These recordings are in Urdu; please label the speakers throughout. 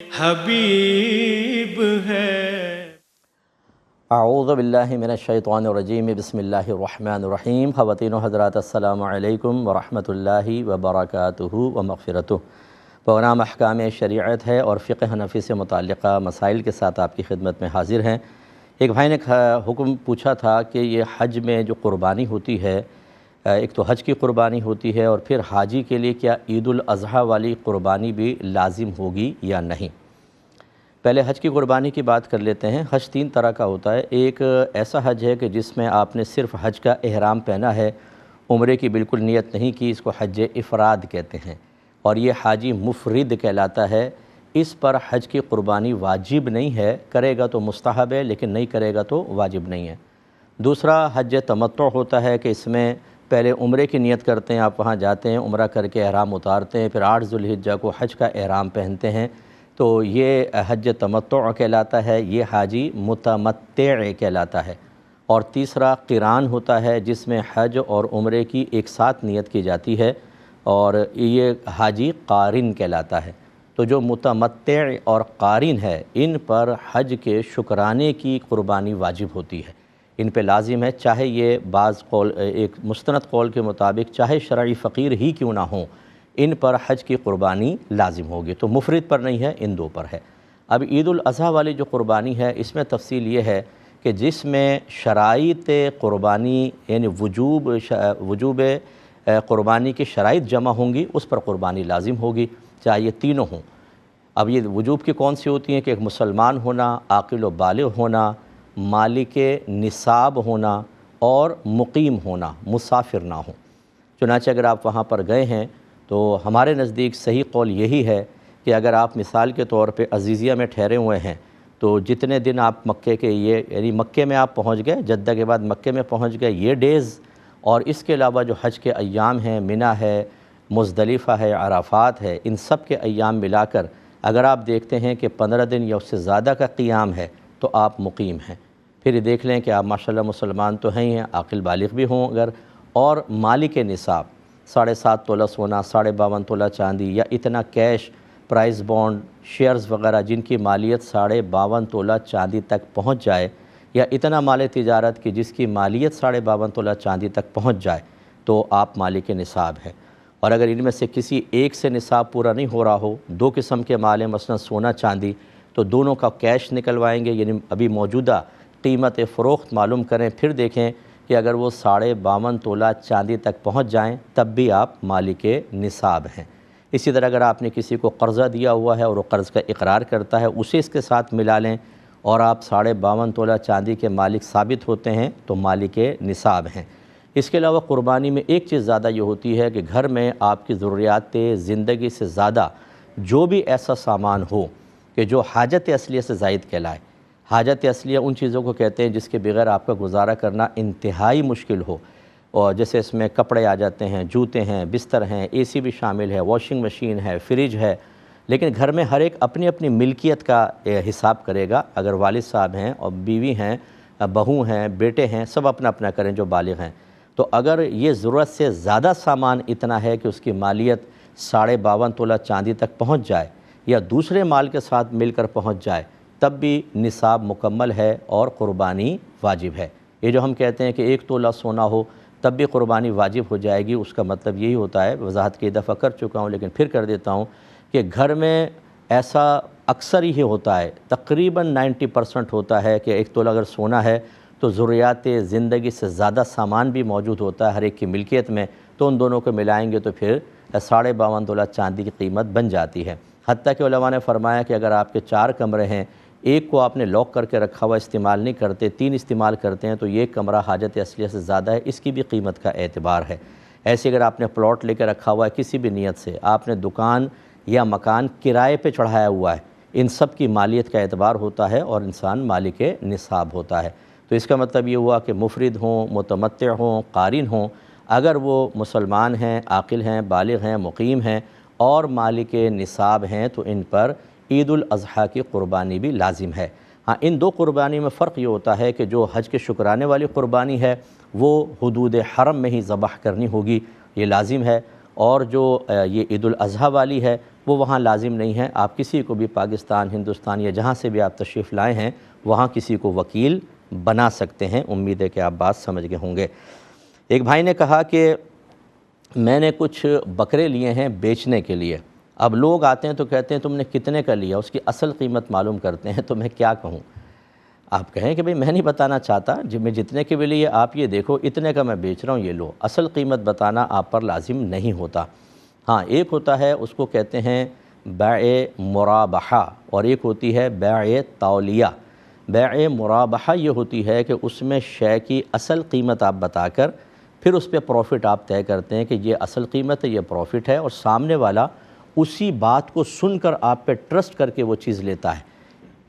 Speaker 1: حبیب ہے۔
Speaker 2: اعوذ باللہ من الشیطان الرجیم، بسم اللہ الرحمن الرحیم۔ خواتین و حضرات، السلام علیکم ورحمۃ اللہ وبرکاتہ و مغفرتہ۔ پروگرام احکام شریعت ہے اور فقہ حنفی سے متعلقہ مسائل کے ساتھ آپ کی خدمت میں حاضر ہیں۔ ایک بھائی نے حکم پوچھا تھا کہ یہ حج میں جو قربانی ہوتی ہے، ایک تو حج کی قربانی ہوتی ہے، اور پھر حاجی کے لیے کیا عید الاضحیٰ والی قربانی بھی لازم ہوگی یا نہیں؟ پہلے حج کی قربانی کی بات کر لیتے ہیں۔ حج تین طرح کا ہوتا ہے۔ ایک ایسا حج ہے کہ جس میں آپ نے صرف حج کا احرام پہنا ہے، عمرے کی بالکل نیت نہیں کی، اس کو حج افراد کہتے ہیں، اور یہ حاجی مفرد کہلاتا ہے۔ اس پر حج کی قربانی واجب نہیں ہے، کرے گا تو مستحب ہے، لیکن نہیں کرے گا تو واجب نہیں ہے۔ دوسرا حج تمتع ہوتا ہے کہ اس میں پہلے عمرے کی نیت کرتے ہیں، آپ وہاں جاتے ہیں، عمرہ کر کے احرام اتارتے ہیں، پھر 8 ذوالحجہ کو حج کا احرام پہنتے ہیں، تو یہ حج تمتع کہلاتا ہے، یہ حاجی متمتع کہلاتا ہے۔ اور تیسرا قران ہوتا ہے، جس میں حج اور عمرے کی ایک ساتھ نیت کی جاتی ہے، اور یہ حاجی قارن کہلاتا ہے۔ تو جو متمتع اور قارن ہے، ان پر حج کے شکرانے کی قربانی واجب ہوتی ہے، ان پہ لازم ہے، چاہے یہ بعض قول، ایک مستند قول کے مطابق چاہے شرعی فقیر ہی کیوں نہ ہوں، ان پر حج کی قربانی لازم ہوگی۔ تو مفرد پر نہیں ہے، ان دو پر ہے۔ اب عید الاضحیٰ والی جو قربانی ہے، اس میں تفصیل یہ ہے کہ جس میں شرائط قربانی یعنی وجوب قربانی کی شرائط جمع ہوں گی، اس پر قربانی لازم ہوگی، چاہے یہ تینوں ہوں۔ اب یہ وجوب کی کون سی ہوتی ہیں کہ ایک مسلمان ہونا، عاقل و بالغ ہونا، مالک نصاب ہونا، اور مقیم ہونا، مسافر نہ ہوں۔ چنانچہ اگر آپ وہاں پر گئے ہیں تو ہمارے نزدیک صحیح قول یہی ہے کہ اگر آپ مثال کے طور پہ عزیزیہ میں ٹھہرے ہوئے ہیں، تو جتنے دن آپ مکے کے یعنی مکے میں آپ پہنچ گئے، جدہ کے بعد مکے میں پہنچ گئے، یہ ڈیز، اور اس کے علاوہ جو حج کے ایام ہیں، منی ہے، مزدلفہ ہے، عرفات ہے، ان سب کے ایام ملا کر اگر آپ دیکھتے ہیں کہ 15 دن یا اس سے زیادہ کا قیام ہے، تو آپ مقیم ہیں۔ پھر یہ دیکھ لیں کہ آپ ماشاءاللہ مسلمان تو ہیں ہی ہیں، عاقل بالغ بھی ہوں اگر، اور مالک نصاب 7.5 تولہ سونا، 52.5 تولہ چاندی، یا اتنا کیش، پرائز بانڈ، شیئرز وغیرہ جن کی مالیت 52.5 تولہ چاندی تک پہنچ جائے، یا اتنا مال تجارت کی جس کی مالیت 52.5 تولہ چاندی تک پہنچ جائے، تو آپ مالک نصاب ہے۔ اور اگر ان میں سے کسی ایک سے نصاب پورا نہیں ہو رہا ہو، 2 قسم کے مال ہیں، مثلا سونا چاندی، تو دونوں کا کیش نکلوائیں گے، یعنی ابھی موجودہ قیمت فروخت معلوم کریں، پھر دیکھیں کہ اگر وہ 52.5 تولہ چاندی تک پہنچ جائیں، تب بھی آپ مالک نصاب ہیں۔ اسی طرح اگر آپ نے کسی کو قرضہ دیا ہوا ہے اور وہ قرض کا اقرار کرتا ہے، اسے اس کے ساتھ ملا لیں، اور آپ 52.5 تولہ چاندی کے مالک ثابت ہوتے ہیں، تو مالک نصاب ہیں۔ اس کے علاوہ قربانی میں ایک چیز زیادہ یہ ہوتی ہے کہ گھر میں آپ کی ضروریات زندگی سے زیادہ جو بھی ایسا سامان ہو کہ جو حاجت اصلیہ سے زائد کہلائے۔ حاجت اصلیہ ان چیزوں کو کہتے ہیں جس کے بغیر آپ کا گزارا کرنا انتہائی مشکل ہو، اور جیسے اس میں کپڑے آ جاتے ہیں، جوتے ہیں، بستر ہیں، اے سی بھی شامل ہے، واشنگ مشین ہے، فریج ہے۔ لیکن گھر میں ہر ایک اپنی اپنی ملکیت کا حساب کرے گا۔ اگر والد صاحب ہیں اور بیوی ہیں، بہو ہیں، بیٹے ہیں، سب اپنا اپنا کریں جو بالغ ہیں، تو اگر یہ ضرورت سے زیادہ سامان اتنا ہے کہ اس کی مالیت 52.5 تولہ چاندی تک پہنچ جائے، یا دوسرے مال کے ساتھ مل کر پہنچ جائے، تب بھی نصاب مکمل ہے اور قربانی واجب ہے۔ یہ جو ہم کہتے ہیں کہ 1 تولہ سونا ہو تب بھی قربانی واجب ہو جائے گی، اس کا مطلب یہی ہوتا ہے، وضاحت کئی دفعہ کر چکا ہوں لیکن پھر کر دیتا ہوں، کہ گھر میں ایسا اکثر ہی ہوتا ہے، تقریباً 90% ہوتا ہے کہ 1 تولہ اگر سونا ہے تو ضروریات زندگی سے زیادہ سامان بھی موجود ہوتا ہے ہر ایک کی ملکیت میں، تو ان دونوں کو ملائیں گے تو پھر 52.5 تولہ چاندی کی قیمت بن جاتی ہے۔ حتیٰ کہ علماء نے فرمایا کہ اگر آپ کے 4 کمرے ہیں، ایک کو آپ نے لاک کر کے رکھا ہوا استعمال نہیں کرتے، 3 استعمال کرتے ہیں، تو یہ کمرہ حاجت اصلیہ سے زیادہ ہے، اس کی بھی قیمت کا اعتبار ہے۔ ایسے اگر آپ نے پلاٹ لے کے رکھا ہوا ہے کسی بھی نیت سے، آپ نے دکان یا مکان کرائے پہ چڑھایا ہوا ہے، ان سب کی مالیت کا اعتبار ہوتا ہے اور انسان مالک نصاب ہوتا ہے۔ تو اس کا مطلب یہ ہوا کہ مفرد ہوں، متمتع ہوں، قارن ہوں، اگر وہ مسلمان ہیں، عاقل ہیں، بالغ ہیں، مقیم ہیں اور مالک نصاب ہیں، تو ان پر عید الاضحیٰ کی قربانی بھی لازم ہے۔ ہاں، ان دو قربانی میں فرق یہ ہوتا ہے کہ جو حج کے شکرانے والی قربانی ہے وہ حدود حرم میں ہی ذبح کرنی ہوگی، یہ لازم ہے، اور جو یہ عید الاضحیٰ والی ہے وہ وہاں لازم نہیں ہے. آپ کسی کو بھی پاکستان، ہندوستان یا جہاں سے بھی آپ تشریف لائے ہیں وہاں کسی کو وکیل بنا سکتے ہیں. امید ہے کہ آپ بات سمجھ گئے ہوں گے. ایک بھائی نے کہا کہ میں نے کچھ بکرے لیے ہیں بیچنے کے لیے. اب لوگ آتے ہیں تو کہتے ہیں تم نے کتنے کا لیا، اس کی اصل قیمت معلوم کرتے ہیں. تو میں کیا کہوں؟ آپ کہیں کہ بھئی میں نہیں بتانا چاہتا، جب میں جتنے کے بھی لیے آپ یہ دیکھو اتنے کا میں بیچ رہا ہوں، یہ لو. اصل قیمت بتانا آپ پر لازم نہیں ہوتا. ہاں ایک ہوتا ہے اس کو کہتے ہیں بیع مرابحہ، اور ایک ہوتی ہے بیع تولیہ. بیع مرابحہ یہ ہوتی ہے کہ اس میں شے کی اصل قیمت آپ بتا کر پھر اس پہ پروفٹ آپ طے کرتے ہیں کہ یہ اصل قیمت ہے، یہ پروفٹ ہے، اور سامنے والا اسی بات کو سن کر آپ پہ ٹرسٹ کر کے وہ چیز لیتا ہے.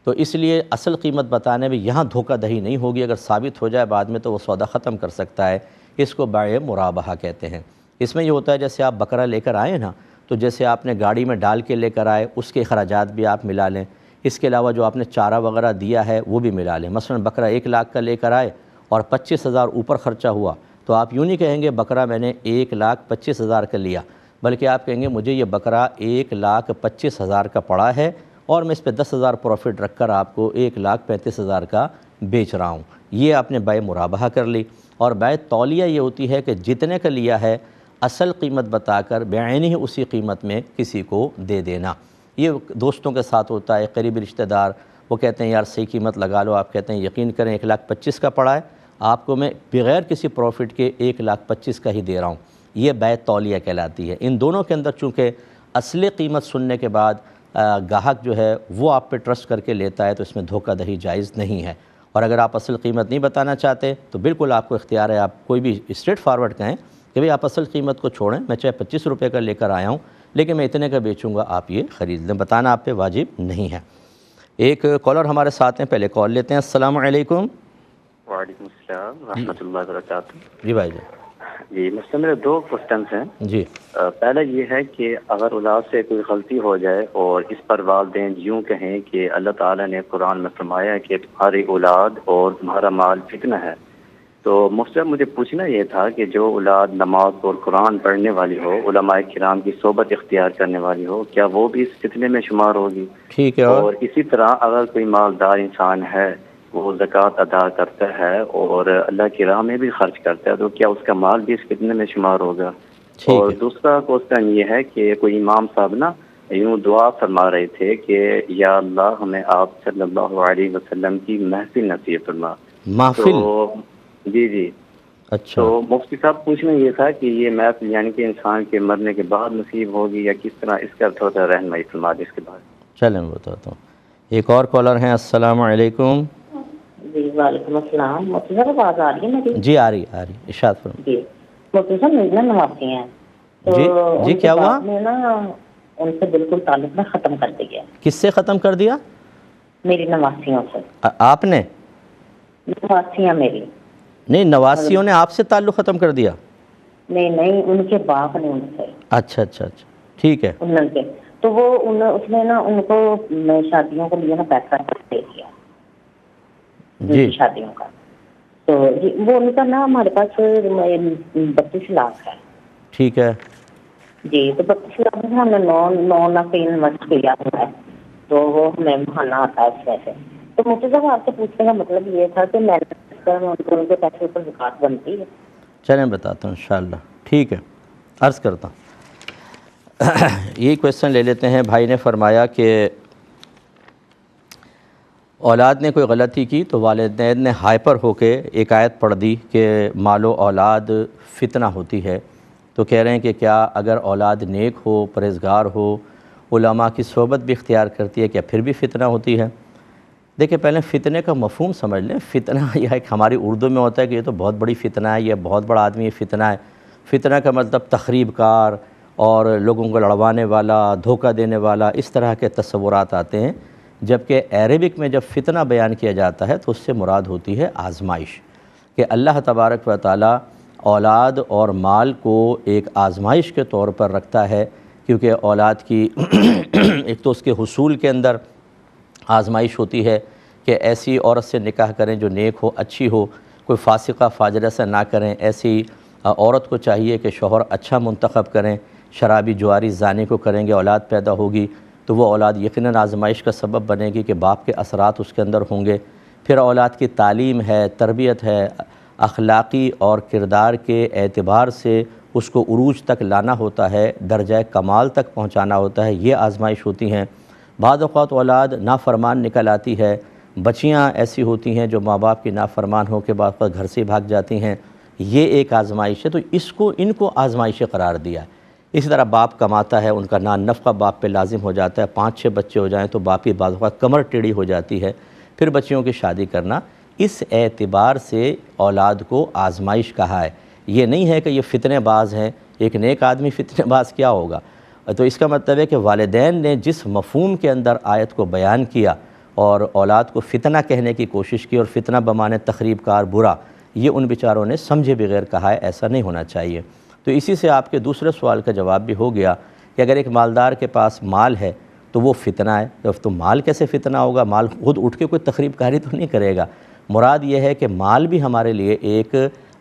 Speaker 2: تو اس لیے اصل قیمت بتانے میں یہاں دھوکہ دہی نہیں ہوگی. اگر ثابت ہو جائے بعد میں تو وہ سودا ختم کر سکتا ہے. اس کو بیع مرابحہ کہتے ہیں. اس میں یہ ہوتا ہے جیسے آپ بکرا لے کر آئے نا، تو جیسے آپ نے گاڑی میں ڈال کے لے کر آئے اس کے اخراجات بھی آپ ملا لیں، اس کے علاوہ جو آپ نے چارہ وغیرہ دیا ہے وہ بھی ملا لیں. مثلا بکرا 1 لاکھ کا لے کر آئے اور 25,000 اوپر خرچہ ہوا، تو آپ یوں نہیں کہیں گے بکرا میں نے 1,25,000 کا لیا، بلکہ آپ کہیں گے مجھے یہ بکرا 1,25,000 کا پڑا ہے اور میں اس پہ 10,000 پروفٹ رکھ کر آپ کو 1,35,000 کا بیچ رہا ہوں. یہ آپ نے بیع مرابحہ کر لی. اور بیع تولیہ یہ ہوتی ہے کہ جتنے کا لیا ہے اصل قیمت بتا کر بعینی ہی اسی قیمت میں کسی کو دے دینا. یہ دوستوں کے ساتھ ہوتا ہے، قریبی رشتہ دار وہ کہتے ہیں یار صحیح قیمت لگا لو، آپ کہتے ہیں یقین کریں 1,25,000 کا پڑا ہے، آپ کو میں بغیر کسی پروفٹ کے 1,25,000 کا ہی دے رہا ہوں. یہ بیع تولیہ کہلاتی ہے. ان دونوں کے اندر چونکہ اصل قیمت سننے کے بعد گاہک جو ہے وہ آپ پہ ٹرسٹ کر کے لیتا ہے تو اس میں دھوکہ دہی جائز نہیں ہے. اور اگر آپ اصل قیمت نہیں بتانا چاہتے تو بالکل آپ کو اختیار ہے، آپ کوئی بھی اسٹریٹ فارورڈ کہیں کہ بھئی آپ اصل قیمت کو چھوڑیں، میں چاہے 25 روپے کا لے کر آیا ہوں لیکن میں اتنے کا بیچوں گا، آپ یہ خرید لیں. بتانا آپ پہ واجب نہیں ہے. ایک کالر ہمارے ساتھ ہیں، پہلے کال لیتے ہیں. السلام علیکم.
Speaker 3: وعلیکم السلام ورحمۃ اللہ وبرکاتہ.
Speaker 2: جی بھائی جان.
Speaker 3: جی مجھ سے میرے 2 کوسچنس ہیں.
Speaker 2: جی.
Speaker 3: پہلا یہ ہے کہ اگر اولاد سے کوئی غلطی ہو جائے اور اس پر والدین یوں کہیں کہ اللہ تعالیٰ نے قرآن میں فرمایا ہے کہ تمہاری اولاد اور تمہارا مال فتنہ ہے، تو مجھے پوچھنا یہ تھا کہ جو اولاد نماز اور قرآن پڑھنے والی ہو، علماء کرام کی صحبت اختیار کرنے والی ہو، کیا وہ بھی اس فتنے میں شمار ہوگی؟
Speaker 2: ٹھیک ہے.
Speaker 3: اور اسی طرح اگر کوئی مالدار انسان ہے، وہ زکوٰۃ ادا کرتا ہے اور اللہ کی راہ میں بھی خرچ کرتا ہے، تو کیا اس کا مال بھی اس فتنے میں شمار ہوگا؟ اور دوسرا کوسچن یہ ہے کہ کوئی امام صاحب نا یوں دعا فرما رہے تھے کہ یا اللہ ہمیں آپ صلی اللہ علیہ وسلم کی محفل نصیب فرما.
Speaker 2: محفل؟
Speaker 3: تو جی
Speaker 2: اچھا.
Speaker 3: تو مفتی صاحب پوچھنا یہ تھا کہ یہ محفل یعنی کہ انسان کے مرنے کے بعد نصیب ہوگی یا کس طرح، اس کا تھوڑا رہنمائی فرما دیں اس کے بعد.
Speaker 2: چلیں میں بتاتا ہوں. ایک اور کالر ہیں. السلام علیکم.
Speaker 4: جی وعلیکم السلام. مفتی صاحب آواز آ رہی ہے میری؟
Speaker 2: جی آ رہی ارشاد فرمائیں.
Speaker 4: جی مفتی صاحب میری نا نواسی ہیں، تو
Speaker 2: جی کیا ہوا؟
Speaker 4: میں نا ان سے بالکل تعلق میں ختم کر دیا.
Speaker 2: کس سے ختم کر دیا؟
Speaker 4: میری نواسیوں سے.
Speaker 2: آپ نے؟
Speaker 4: نواسیاں میری
Speaker 2: نہیں، نواسیوں نے آپ سے تعلق ختم کر دیا؟
Speaker 4: نہیں ان کے باپ نے ان سے.
Speaker 2: اچھا ٹھیک ہے.
Speaker 4: ان کے تو وہ اس نے نا ان کو شادیوں کے لیے نا پیسہ دے دیا
Speaker 2: جی
Speaker 4: شادیوں کا. تو جی وہ ان کا نا ہمارے پاس 32 لاکھ ہے.
Speaker 2: ٹھیک ہے.
Speaker 4: جی تو 32 لاکھ میں ہم نے 9 لاکھ انویسٹ کیا ہوا ہے، تو وہ ہمیں مہانہ آتا ہے اس پیسے. تو مجھے صاحب آپ سے پوچھنے کا مطلب یہ تھا کہ میں ان کے پیسے پر زکوٰۃ بنتی ہے؟
Speaker 2: چلیں بتاتا ہوں انشاءاللہ. ٹھیک ہے، عرض کرتا ہوں. یہی کویسچن لے لیتے ہیں. بھائی نے فرمایا کہ اولاد نے کوئی غلطی کی تو والدین نے ہائپر ہو کے ایک آیت پڑھ دی کہ مال و اولاد فتنہ ہوتی ہے. تو کہہ رہے ہیں کہ کیا اگر اولاد نیک ہو، پرہیزگار ہو، علماء کی صحبت بھی اختیار کرتی ہے، کیا پھر بھی فتنہ ہوتی ہے؟ دیکھیں پہلے فتنے کا مفہوم سمجھ لیں. فتنہ یہ ایک ہماری اردو میں ہوتا ہے کہ یہ تو بہت بڑی فتنہ ہے، یہ بہت بڑا آدمی یہ فتنہ ہے. فتنہ کا مطلب تخریب کار اور لوگوں کو لڑوانے والا، دھوکہ دینے والا، اس طرح کے تصورات آتے ہیں. جبکہ عربک میں جب فتنہ بیان کیا جاتا ہے تو اس سے مراد ہوتی ہے آزمائش، کہ اللہ تبارک و تعالی اولاد اور مال کو ایک آزمائش کے طور پر رکھتا ہے. کیونکہ اولاد کی ایک تو اس کے حصول کے اندر آزمائش ہوتی ہے کہ ایسی عورت سے نکاح کریں جو نیک ہو، اچھی ہو، کوئی فاسقہ فاجرہ سے نہ کریں. ایسی عورت کو چاہیے کہ شوہر اچھا منتخب کریں. شرابی جواری زانی کو کریں گے اولاد پیدا ہوگی تو وہ اولاد یقیناً آزمائش کا سبب بنے گی کہ باپ کے اثرات اس کے اندر ہوں گے۔ پھر اولاد کی تعلیم ہے، تربیت ہے، اخلاقی اور کردار کے اعتبار سے اس کو عروج تک لانا ہوتا ہے، درجہ کمال تک پہنچانا ہوتا ہے، یہ آزمائش ہوتی ہیں۔ بعض اوقات اولاد نافرمان نکل آتی ہے، بچیاں ایسی ہوتی ہیں جو ماں باپ کی نافرمان ہو کے بعد گھر سے بھاگ جاتی ہیں، یہ ایک آزمائش ہے۔ تو ان کو آزمائش قرار دیا ہے۔ اسی طرح باپ کماتا ہے، ان کا نان نفقہ باپ پہ لازم ہو جاتا ہے، 5-6 بچے ہو جائیں تو باپ کی بعض اوقات کمر ٹیڑھی ہو جاتی ہے، پھر بچیوں کی شادی کرنا، اس اعتبار سے اولاد کو آزمائش کہا ہے۔ یہ نہیں ہے کہ یہ فتنے باز ہیں، ایک نیک آدمی فتنے باز کیا ہوگا؟ تو اس کا مطلب ہے کہ والدین نے جس مفہوم کے اندر آیت کو بیان کیا اور اولاد کو فتنہ کہنے کی کوشش کی اور فتنہ بمانے تخریب کار برا، یہ ان بیچاروں نے سمجھے بغیر کہا ہے، ایسا نہیں ہونا چاہیے۔ تو اسی سے آپ کے دوسرے سوال کا جواب بھی ہو گیا کہ اگر ایک مالدار کے پاس مال ہے تو وہ فتنہ ہے، تو مال کیسے فتنہ ہوگا؟ مال خود اٹھ کے کوئی تخریب کاری تو نہیں کرے گا۔ مراد یہ ہے کہ مال بھی ہمارے لیے ایک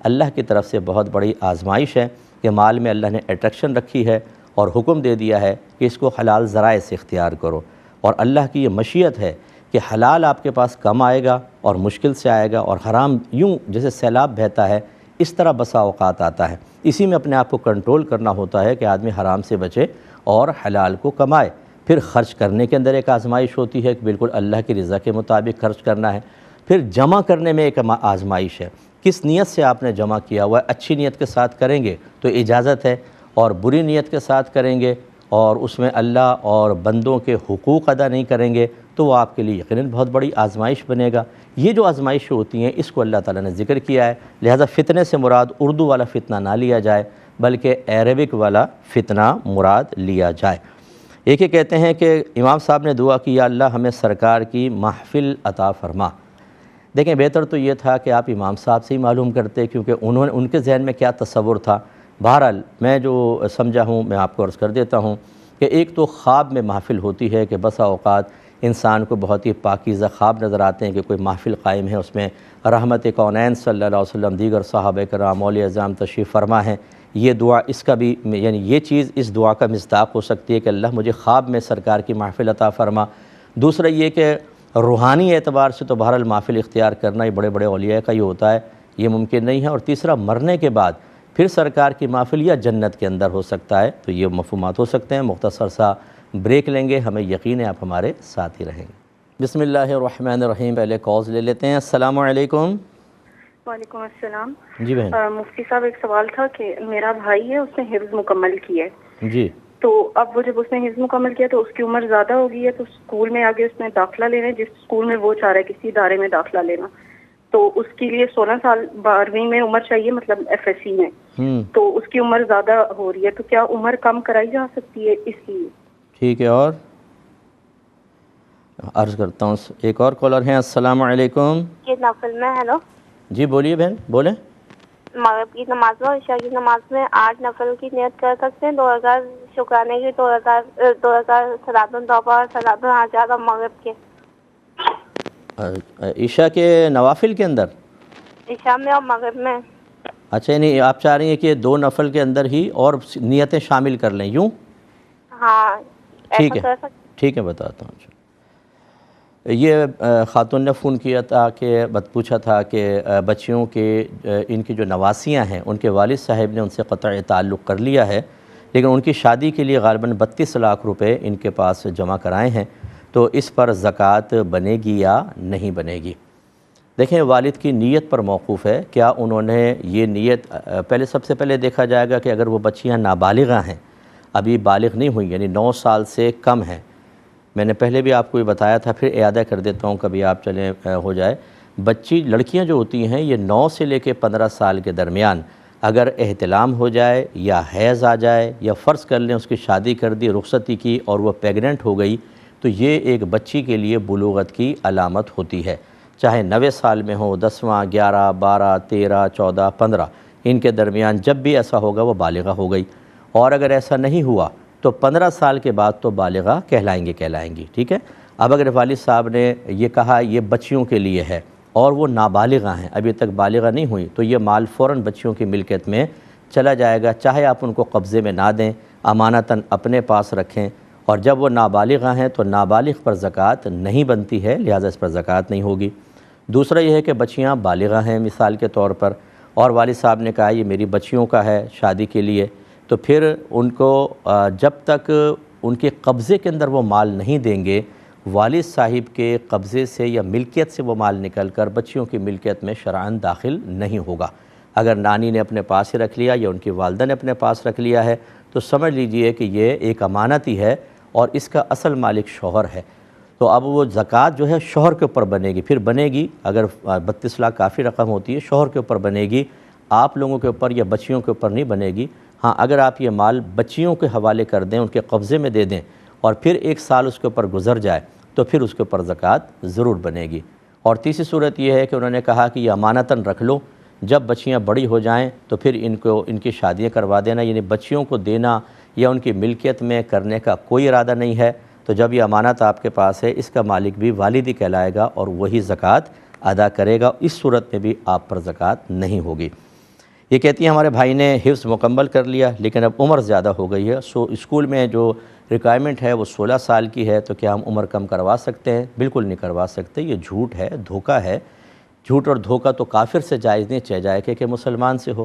Speaker 2: اللہ کی طرف سے بہت بڑی آزمائش ہے کہ مال میں اللہ نے اٹریکشن رکھی ہے اور حکم دے دیا ہے کہ اس کو حلال ذرائع سے اختیار کرو، اور اللہ کی یہ مشیت ہے کہ حلال آپ کے پاس کم آئے گا اور مشکل سے آئے گا، اور حرام یوں جیسے سیلاب بہتا ہے اس طرح بسا اوقات آتا ہے۔ اسی میں اپنے آپ کو کنٹرول کرنا ہوتا ہے کہ آدمی حرام سے بچے اور حلال کو کمائے۔ پھر خرچ کرنے کے اندر ایک آزمائش ہوتی ہے کہ بالکل اللہ کی رضا کے مطابق خرچ کرنا ہے۔ پھر جمع کرنے میں ایک آزمائش ہے، کس نیت سے آپ نے جمع کیا ہوا ہے۔ اچھی نیت کے ساتھ کریں گے تو اجازت ہے، اور بری نیت کے ساتھ کریں گے اور اس میں اللہ اور بندوں کے حقوق ادا نہیں کریں گے تو وہ آپ کے لیے یقیناً بہت بڑی آزمائش بنے گا۔ یہ جو آزمائشیں ہوتی ہیں اس کو اللہ تعالیٰ نے ذکر کیا ہے، لہذا فتنے سے مراد اردو والا فتنہ نہ لیا جائے بلکہ عربک والا فتنہ مراد لیا جائے۔ ایک یہ کہتے ہیں کہ امام صاحب نے دعا کی، یا اللہ ہمیں سرکار کی محفل عطا فرما۔ دیکھیں بہتر تو یہ تھا کہ آپ امام صاحب سے ہی معلوم کرتے، کیونکہ ان کے ذہن میں کیا تصور تھا۔ بہرحال میں جو سمجھا ہوں میں آپ کو عرض کر دیتا ہوں کہ ایک تو خواب میں محفل ہوتی ہے کہ بسا اوقات انسان کو بہت ہی پاکیزہ خواب نظر آتے ہیں کہ کوئی محفل قائم ہے، اس میں رحمت کونین صلی اللہ علیہ وسلم، دیگر صحابہ کرام، اولیاء اعظام تشریف فرما ہیں۔ یہ دعا اس کا بھی یعنی یہ چیز اس دعا کا مصداق ہو سکتی ہے کہ اللہ مجھے خواب میں سرکار کی محفل عطا فرما۔ دوسرا یہ کہ روحانی اعتبار سے تو بہرحال محفل اختیار کرنا یہ بڑے بڑے اولیاء کا ہی ہوتا ہے، یہ ممکن نہیں ہے۔ اور تیسرا مرنے کے بعد پھر سرکار کی محفل یا جنت کے اندر ہو سکتا ہے، تو یہ مفہومات ہو سکتے ہیں۔ مختصر سا بریک لیں گے، ہمیں یقین ہے آپ ہمارے ساتھ ہی رہیں گے۔ بسم اللہ الرحمن الرحیم۔ پہلے کالز لے لیتے ہیں۔ السلام علیکم۔
Speaker 5: وعلیکم السلام۔
Speaker 2: جی بہن۔
Speaker 5: مفتی صاحب ایک سوال تھا کہ میرا بھائی ہے، اس نے حفظ مکمل کی ہے،
Speaker 2: جی
Speaker 5: تو اب وہ جب اس نے حفظ مکمل کیا تو اس کی عمر زیادہ ہو گئی ہے، تو اسکول میں آگے اس نے داخلہ لینا ہے، جس اسکول میں وہ چاہ رہا ہے کسی ادارے میں داخلہ لینا، تو اس کے لیے 16 سال 12ویں میں عمر چاہیے، مطلب ایف ایس سی میں، تو اس کی عمر زیادہ ہو رہی ہے، تو کیا عمر کم کرائی جا سکتی ہے اس لیے؟
Speaker 2: ٹھیک ہے، اور عرض کرتا ہوں ایک اور کالر ہیں۔ السلام علیکم۔
Speaker 6: یہ نفل میں ہیلو
Speaker 2: جی بولیے بہن، بولیں۔
Speaker 6: مغرب کی نماز میں اور عشاء کی نماز میں 8 نفل کی نیت کر سکتے ہیں، 2000 شکرانے کی، 2000 صلاۃ التوبہ اور صلاۃ الحاجات اور مغرب کے
Speaker 2: عشاء کے نوافل کے اندر؟
Speaker 6: عشاء میں اور مغرب میں۔
Speaker 2: اچھا، یعنی آپ چاہ رہی ہیں کہ 2 نفل کے اندر ہی اور نیتیں شامل کر لیں، یوں؟
Speaker 6: ہاں
Speaker 2: ٹھیک
Speaker 6: ایسا
Speaker 2: ہے،
Speaker 6: کر سکتے۔
Speaker 2: ٹھیک ہے، بتاتا ہوں۔ یہ خاتون نے فون کیا تھا کہ پوچھا تھا کہ بچیوں کے ان کی جو نواسیاں ہیں ان کے والد صاحب نے ان سے قطع تعلق کر لیا ہے، لیکن ان کی شادی کے لیے غالباً 32 لاکھ روپے ان کے پاس جمع کرائے ہیں، تو اس پر زکوٰۃ بنے گی یا نہیں بنے گی؟ دیکھیں والد کی نیت پر موقوف ہے، کیا انہوں نے یہ نیت سب سے پہلے دیکھا جائے گا کہ اگر وہ بچیاں نابالغہ ہیں، ابھی بالغ نہیں ہوئی یعنی 9 سال سے کم ہیں، میں نے پہلے بھی آپ کو یہ بتایا تھا، پھر اعادہ کر دیتا ہوں کبھی آپ چلیں ہو جائے، لڑکیاں جو ہوتی ہیں یہ 9 سے لے کے 15 سال کے درمیان اگر احتلام ہو جائے یا حیض آ جائے یا فرض کر لیں اس کی شادی کر دی، رخصتی کی، اور وہ پیگننٹ ہو گئی، تو یہ ایک بچی کے لیے بلوغت کی علامت ہوتی ہے، چاہے 9 سال میں ہو، 10واں، 11، 12، 13، 14، 15، ان کے درمیان جب بھی ایسا ہوگا وہ بالغہ ہو گئی، اور اگر ایسا نہیں ہوا تو 15 سال کے بعد تو بالغہ کہلائیں گی، ٹھیک ہے۔ اب اگر والد صاحب نے یہ کہا یہ بچیوں کے لیے ہے اور وہ نابالغہ ہیں، ابھی تک بالغہ نہیں ہوئی، تو یہ مال فوراً بچیوں کی ملکیت میں چلا جائے گا، چاہے آپ ان کو قبضے میں نہ دیں، امانتاً اپنے پاس رکھیں، اور جب وہ نابالغہ ہیں تو نابالغ پر زکوٰۃ نہیں بنتی ہے، لہٰذا اس پر زکوٰۃ نہیں ہوگی۔ دوسرا یہ ہے کہ بچیاں بالغہ ہیں مثال کے طور پر، اور والد صاحب نے کہا یہ میری بچیوں کا ہے شادی کے لیے، تو پھر ان کو جب تک ان کے قبضے کے اندر وہ مال نہیں دیں گے، والد صاحب کے قبضے سے یا ملکیت سے وہ مال نکل کر بچیوں کی ملکیت میں شرعاً داخل نہیں ہوگا۔ اگر نانی نے اپنے پاس ہی رکھ لیا یا ان کی والدہ نے اپنے پاس رکھ لیا ہے تو سمجھ لیجئے کہ یہ ایک امانت ہی ہے اور اس کا اصل مالک شوہر ہے، تو اب وہ زکوٰۃ جو ہے شوہر کے اوپر بنے گی، پھر بنے گی اگر 32 لاکھ کافی رقم ہوتی ہے شوہر کے اوپر بنے گی، آپ لوگوں کے اوپر یا بچیوں کے اوپر نہیں بنے گی۔ ہاں اگر آپ یہ مال بچیوں کے حوالے کر دیں، ان کے قبضے میں دے دیں اور پھر 1 سال اس کے اوپر گزر جائے تو پھر اس کے اوپر زکوٰۃ ضرور بنے گی۔ اور تیسری صورت یہ ہے کہ انہوں نے کہا کہ یہ امانتاً رکھ لو، جب بچیاں بڑی ہو جائیں تو پھر ان کی شادیاں کروا دینا، یعنی بچیوں کو دینا یا ان کی ملکیت میں کرنے کا کوئی ارادہ نہیں ہے، تو جب یہ امانت آپ کے پاس ہے اس کا مالک بھی والد ہی کہلائے گا اور وہی زکوٰۃ ادا کرے گا، اس صورت میں بھی آپ پر زکوٰۃ نہیں ہوگی۔ یہ کہتی ہیں ہمارے بھائی نے حفظ مکمل کر لیا لیکن اب عمر زیادہ ہو گئی ہے، اسکول میں جو ریکوائرمنٹ ہے وہ 16 سال کی ہے، تو کیا ہم عمر کم کروا سکتے ہیں؟ بالکل نہیں کروا سکتے، یہ جھوٹ ہے، دھوکہ ہے۔ جھوٹ اور دھوکہ تو کافر سے جائز نہیں، چہ جائے کہ مسلمان سے ہو۔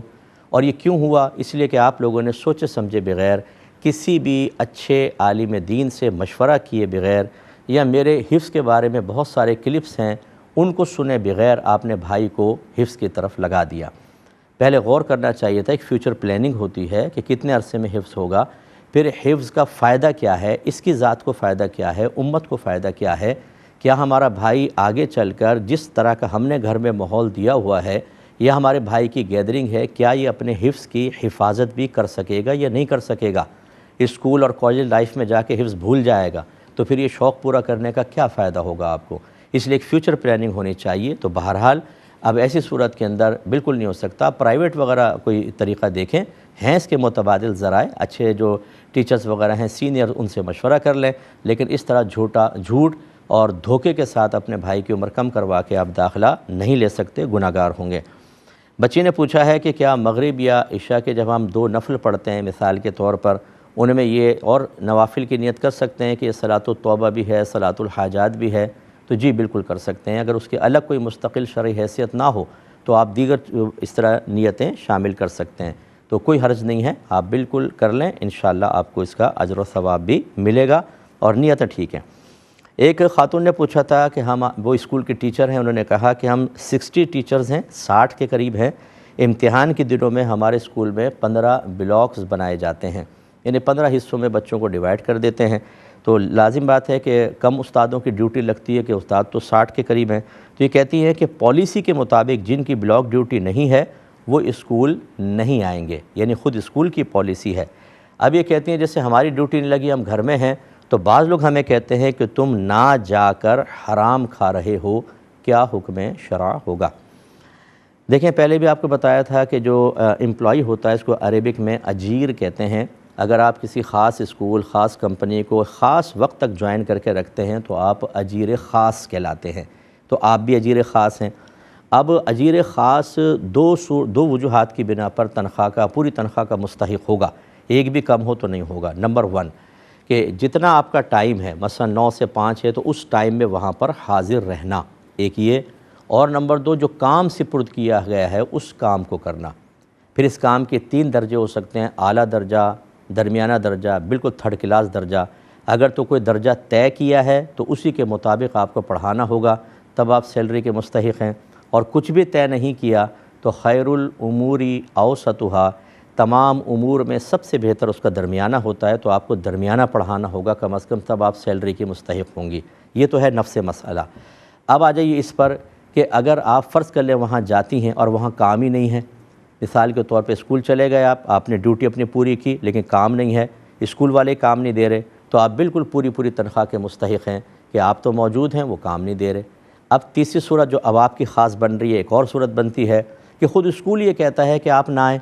Speaker 2: اور یہ کیوں ہوا؟ اس لیے کہ آپ لوگوں نے سوچے سمجھے بغیر، کسی بھی اچھے عالم دین سے مشورہ کیے بغیر، یا میرے حفظ کے بارے میں بہت سارے کلپس ہیں ان کو سنے بغیر آپ نے بھائی کو حفظ کی طرف لگا دیا۔ پہلے غور کرنا چاہیے تھا، ایک فیوچر پلاننگ ہوتی ہے کہ کتنے عرصے میں حفظ ہوگا، پھر حفظ کا فائدہ کیا ہے، اس کی ذات کو فائدہ کیا ہے، امت کو فائدہ کیا ہے، کیا ہمارا بھائی آگے چل کر جس طرح کا ہم نے گھر میں ماحول دیا ہوا ہے یا ہمارے بھائی کی گیدرنگ ہے، کیا یہ اپنے حفظ کی حفاظت بھی کر سکے گا یا نہیں کر سکے گا؟ اسکول اور کالج لائف میں جا کے حفظ بھول جائے گا تو پھر یہ شوق پورا کرنے کا کیا فائدہ ہوگا آپ کو؟ اس لیے ایک فیوچر پلاننگ ہونی چاہیے۔ تو بہرحال اب ایسی صورت کے اندر بالکل نہیں ہو سکتا، پرائیویٹ وغیرہ کوئی طریقہ دیکھیں، ہیں اس کے متبادل ذرائع، اچھے جو ٹیچرز وغیرہ ہیں سینئر ان سے مشورہ کر لیں، لیکن اس طرح جھوٹ اور دھوکے کے ساتھ اپنے بھائی کی عمر کم کروا کے آپ داخلہ نہیں لے سکتے، گناہ گار ہوں گے۔ بچی نے پوچھا ہے کہ کیا مغرب یا عشاء کے جب ہم 2 نفل پڑھتے ہیں مثال کے طور پر، ان میں یہ اور نوافل کی نیت کر سکتے ہیں کہ یہ صلاۃ التوبہ بھی ہے، صلاۃ الحاجات بھی ہے؟ تو جی بالکل کر سکتے ہیں، اگر اس کی الگ کوئی مستقل شرعی حیثیت نہ ہو تو آپ دیگر اس طرح نیتیں شامل کر سکتے ہیں، تو کوئی حرج نہیں ہے، آپ بالکل کر لیں، انشاءاللہ آپ کو اس کا اجر و ثواب بھی ملے گا اور نیتیں ٹھیک ہیں۔ ایک خاتون نے پوچھا تھا کہ وہ اسکول کے ٹیچر ہیں، انہوں نے کہا کہ ہم 60 ٹیچرز ہیں، 60 کے قریب ہیں، امتحان کے دنوں میں ہمارے اسکول میں 15 بلاکس بنائے جاتے ہیں، یعنی 15 حصوں میں بچوں کو ڈیوائڈ کر دیتے ہیں، تو لازم بات ہے کہ کم استادوں کی ڈیوٹی لگتی ہے کہ استاد تو 60 کے قریب ہیں، تو یہ کہتی ہیں کہ پالیسی کے مطابق جن کی بلاک ڈیوٹی نہیں ہے وہ اسکول نہیں آئیں گے، یعنی خود اسکول کی پالیسی ہے۔ اب یہ کہتی ہیں جیسے ہماری ڈیوٹی نہیں لگی، ہم گھر میں ہیں، تو بعض لوگ ہمیں کہتے ہیں کہ تم نہ جا کر حرام کھا رہے ہو، کیا حکم شرع ہوگا؟ دیکھیں پہلے بھی آپ کو بتایا تھا کہ جو امپلائی ہوتا ہے اس کو عربک میں اجیر کہتے ہیں۔ اگر آپ کسی خاص اسکول، خاص کمپنی کو خاص وقت تک جوائن کر کے رکھتے ہیں تو آپ اجیر خاص کہلاتے ہیں، تو آپ بھی اجیر خاص ہیں۔ اب اجیر خاص دو وجوہات کی بنا پر پوری تنخواہ کا مستحق ہوگا، ایک بھی کم ہو تو نہیں ہوگا۔ نمبر 1 کہ جتنا آپ کا ٹائم ہے، مثلا 9 سے 5 ہے تو اس ٹائم میں وہاں پر حاضر رہنا، ایک یہ، اور نمبر 2 جو کام سپرد کیا گیا ہے اس کام کو کرنا۔ پھر اس کام کے 3 درجے ہو سکتے ہیں، اعلیٰ درجہ، درمیانہ درجہ، بالکل 3rd کلاس درجہ۔ اگر تو کوئی درجہ طے کیا ہے تو اسی کے مطابق آپ کو پڑھانا ہوگا، تب آپ سیلری کے مستحق ہیں، اور کچھ بھی طے نہیں کیا تو خیر الامور اوسطھا، تمام امور میں سب سے بہتر اس کا درمیانہ ہوتا ہے، تو آپ کو درمیانہ پڑھانا ہوگا کم از کم، تب آپ سیلری کی مستحق ہوں گی۔ یہ تو ہے نفس مسئلہ۔ اب آ جائیے اس پر کہ اگر آپ فرض کر لیں وہاں جاتی ہیں اور وہاں کام ہی نہیں ہے، مثال کے طور پہ اسکول چلے گئے آپ نے ڈیوٹی اپنی پوری کی لیکن کام نہیں ہے، اسکول والے کام نہیں دے رہے، تو آپ بالکل پوری تنخواہ کے مستحق ہیں کہ آپ تو موجود ہیں، وہ کام نہیں دے رہے۔ اب تیسری صورت جو اب آپ کی خاص بن رہی ہے، ایک اور صورت بنتی ہے کہ خود اسکول یہ کہتا ہے کہ آپ نہ آئیں،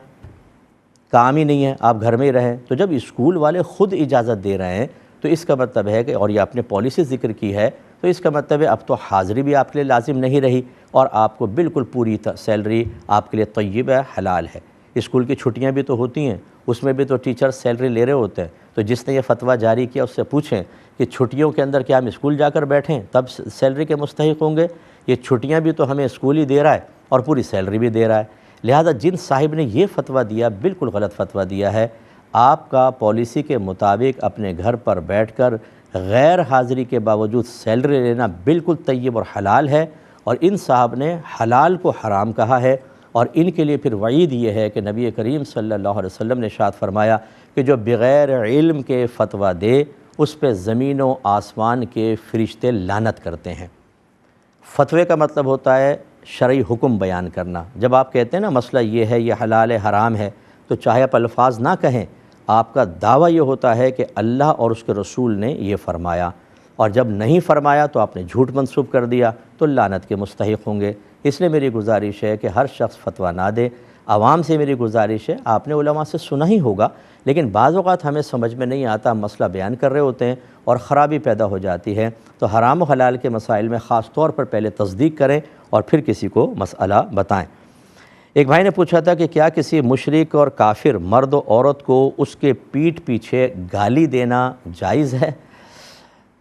Speaker 2: کام ہی نہیں ہے، آپ گھر میں ہی رہیں، تو جب اسکول والے خود اجازت دے رہے ہیں تو اس کا مطلب ہے کہ، اور یہ آپ نے پالیسی ذکر کی ہے، تو اس کا مطلب ہے اب تو حاضری بھی آپ کے لیے لازم نہیں رہی اور آپ کو بالکل پوری سیلری آپ کے لیے طیب ہے، حلال ہے۔ اسکول کی چھٹیاں بھی تو ہوتی ہیں، اس میں بھی تو ٹیچر سیلری لے رہے ہوتے ہیں، تو جس نے یہ فتویٰ جاری کیا اس سے پوچھیں کہ چھٹیوں کے اندر کیا ہم اسکول جا کر بیٹھیں تب سیلری کے مستحق ہوں گے؟ یہ چھٹیاں بھی تو ہمیں اسکول ہی دے رہا ہے اور پوری سیلری بھی دے رہا ہے۔ لہذا جن صاحب نے یہ فتویٰ دیا بالکل غلط فتویٰ دیا ہے۔ آپ کا پالیسی کے مطابق اپنے گھر پر بیٹھ کر غیر حاضری کے باوجود سیلری لینا بالکل طیب اور حلال ہے، اور ان صاحب نے حلال کو حرام کہا ہے، اور ان کے لیے پھر وعید یہ ہے کہ نبی کریم صلی اللہ علیہ وسلم نے ارشاد فرمایا کہ جو بغیر علم کے فتویٰ دے اس پہ زمین و آسمان کے فرشتے لعنت کرتے ہیں۔ فتوے کا مطلب ہوتا ہے شرعی حکم بیان کرنا۔ جب آپ کہتے ہیں نا مسئلہ یہ ہے، یہ حلال ہے، حرام ہے، تو چاہے آپ الفاظ نہ کہیں، آپ کا دعویٰ یہ ہوتا ہے کہ اللہ اور اس کے رسول نے یہ فرمایا، اور جب نہیں فرمایا تو آپ نے جھوٹ منسوب کر دیا تو لعنت کے مستحق ہوں گے۔ اس لیے میری گزارش ہے کہ ہر شخص فتویٰ نہ دے۔ عوام سے میری گزارش ہے، آپ نے علماء سے سنا ہی ہوگا، لیکن بعض اوقات ہمیں سمجھ میں نہیں آتا، ہم مسئلہ بیان کر رہے ہوتے ہیں اور خرابی پیدا ہو جاتی ہے، تو حرام و حلال کے مسائل میں خاص طور پر پہلے تصدیق کریں اور پھر کسی کو مسئلہ بتائیں۔ ایک بھائی نے پوچھا تھا کہ کیا کسی مشرک اور کافر مرد و عورت کو اس کے پیٹھ پیچھے گالی دینا جائز ہے؟